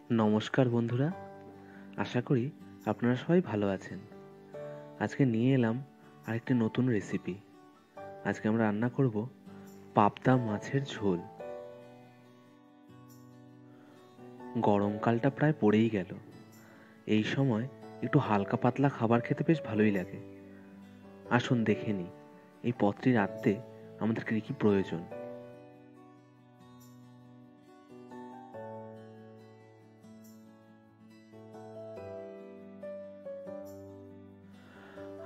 নমস্কার বন্ধুরা, আশা করি আপনারা সবাই ভালো আছেন। আজকে নিয়ে এলাম আরেকটি নতুন রেসিপি। আজকে আমরা রান্না করব পাবদা মাছের ঝোল। গরমকালটা প্রায় পড়েই গেল। এই সময় একটু হালকা পাতলা খাবার খেতে বেশ ভালোই লাগে। আসুন দেখে নিই এই পদটি রাঁধতে আমাদের কী কী প্রয়োজন।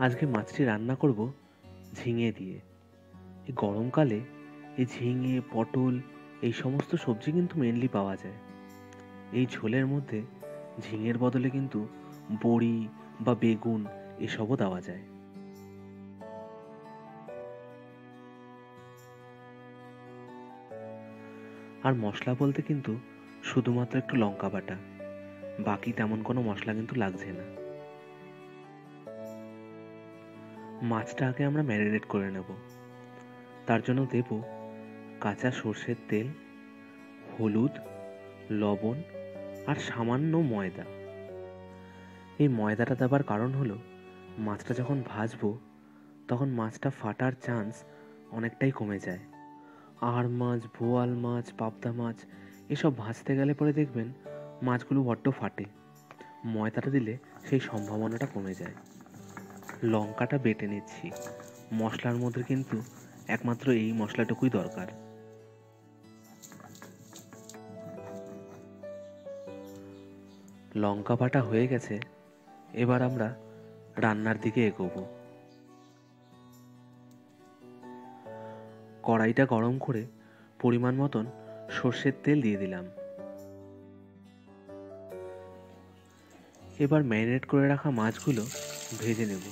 আজকে মাছটি রান্না করব ঝিঙে দিয়ে। এই গরমকালে এই ঝিঙে, পটল এই সমস্ত সবজি কিন্তু মেনলি পাওয়া যায়। এই ঝোলের মধ্যে ঝিঙের বদলে কিন্তু বড়ি বা বেগুন এসবও দেওয়া যায়। আর মশলা বলতে কিন্তু শুধুমাত্র একটু লঙ্কা বাটা, বাকি তেমন কোনো মশলা কিন্তু লাগছে না। মাছটা আগে আমরা ম্যারিনেট করে নেব। তার জন্য দেব কাঁচা সর্ষের তেল, হলুদ, লবণ আর সামান্য ময়দা। এই ময়দাটা দেবার কারণ হলো মাছটা যখন ভাজবো তখন মাছটা ফাটার চান্স অনেকটাই কমে যায়। আড় মাছ, বোয়াল মাছ, পাবদা মাছ এসব ভাজতে গেলে পরে দেখবেন মাছগুলো বড্ড ফাটে। ময়দাটা দিলে সেই সম্ভাবনাটা কমে যায়। লঙ্কাটা বেটে নিচ্ছি। মশলার মধ্যে কিন্তু একমাত্র এই মশলাটুকুই দরকার। লঙ্কা বাটা হয়ে গেছে, এবার আমরা রান্নার দিকে এগোবো। কড়াইটা গরম করে পরিমাণ মতন সর্ষের তেল দিয়ে দিলাম। এবার ম্যারিনেট করে রাখা মাছগুলো ভেজে নেব।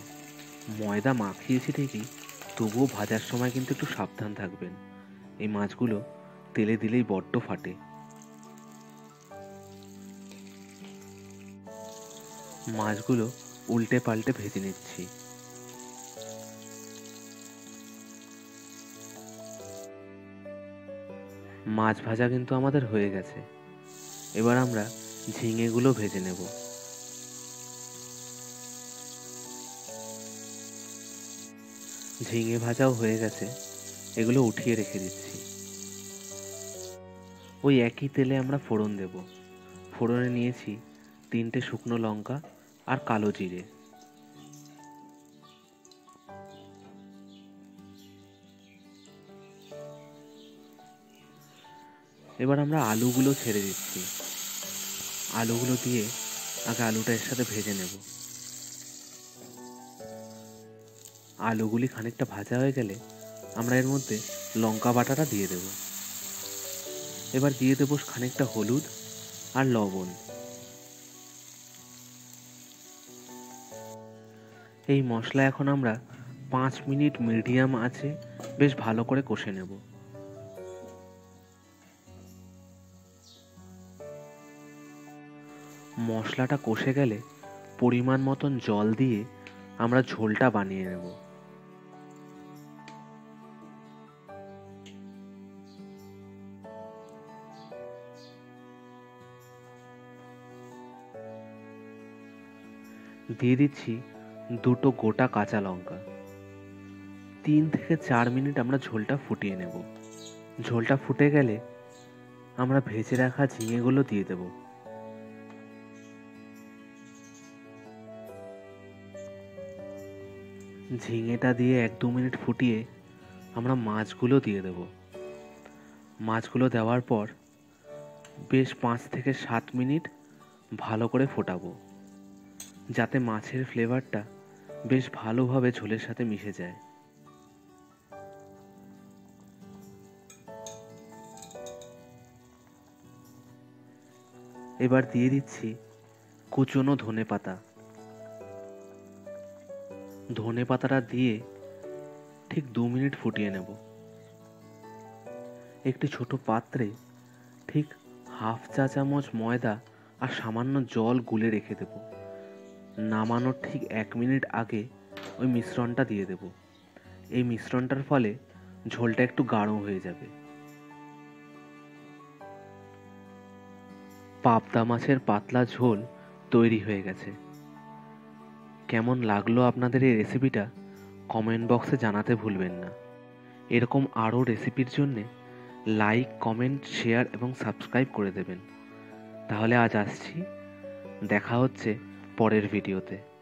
ময়দা মাখিয়েছি ঠিকই, তবুও ভাজার সময় কিন্তু একটু সাবধান থাকবেন। এই মাছগুলো তেলে দিলেই বড্ড ফাটে। মাছগুলো উল্টে পাল্টে ভেজে নিচ্ছি। মাছ ভাজা কিন্তু আমাদের হয়ে গেছে। এবার আমরা ঝিঙেগুলো ভেজে নেব। ঝিঙে ভাজাও হয়ে গেছে, এগুলো উঠিয়ে রেখে দিচ্ছি। ওই একই তেলে আমরা ফোড়ন দেব। ফোড়নে নিয়েছি 3টে শুকনো লঙ্কা আর কালো জিরে। এবার আমরা আলুগুলো ছেড়ে দিচ্ছি। আলুগুলো দিয়ে আগে আলুটা এর সাথে ভেজে নেব। আলুগুলি খানিকটা ভাজা হয়ে গেলে আমরা এর মধ্যে লঙ্কা বাটাটা দিয়ে দেব। এবার দিয়ে দেব খানিকটা হলুদ আর লবণ। এই মশলা এখন আমরা 5 মিনিট মিডিয়াম আঁচে বেশ ভালো করে কষে নেব। মশলাটা কষে গেলে পরিমাণ মতন জল দিয়ে আমরা ঝোলটা বানিয়ে নেব। দিয়ে দিচ্ছি 2টো গোটা কাঁচা লঙ্কা। 3 থেকে 4 মিনিট আমরা ঝোলটা ফুটিয়ে নেব। ঝোলটা ফুটে গেলে আমরা ভেজে রাখা ঝিঙেগুলো দিয়ে দেব। ঝিঙেটা দিয়ে 1-2 মিনিট ফুটিয়ে আমরা মাছগুলো দিয়ে দেব। মাছগুলো দেওয়ার পর বেশ 5 থেকে 7 মিনিট ভালো করে ফোটাবো, যাতে মাছের ফ্লেভারটা বেশ ভালোভাবে ঝোলের সাথে মিশে যায়। এবার দিয়ে দিচ্ছি কুচনো ধনেপাতা। ধনেপাতাটা দিয়ে ঠিক 2 মিনিট ফুটিয়ে নেব। একটি ছোট পাত্রে ঠিক হাফ চা চামচ ময়দা আর সামান্য জল গুলে রেখে দেব। নামানোর ঠিক 1 মিনিট আগে ওই মিশ্রণটা দিয়ে দেব। এই মিশ্রণটার ফলে ঝোলটা একটু গাঢ় হয়ে যাবে। পাবদা মাছের পাতলা ঝোল তৈরি হয়ে গেছে। কেমন লাগলো আপনাদের এই রেসিপিটা কমেন্ট বক্সে জানাতে ভুলবেন না। এরকম আরও রেসিপির জন্যে লাইক, কমেন্ট, শেয়ার এবং সাবস্ক্রাইব করে দেবেন। তাহলে আজ আসছি, দেখা হচ্ছে পরের ভিডিওতে।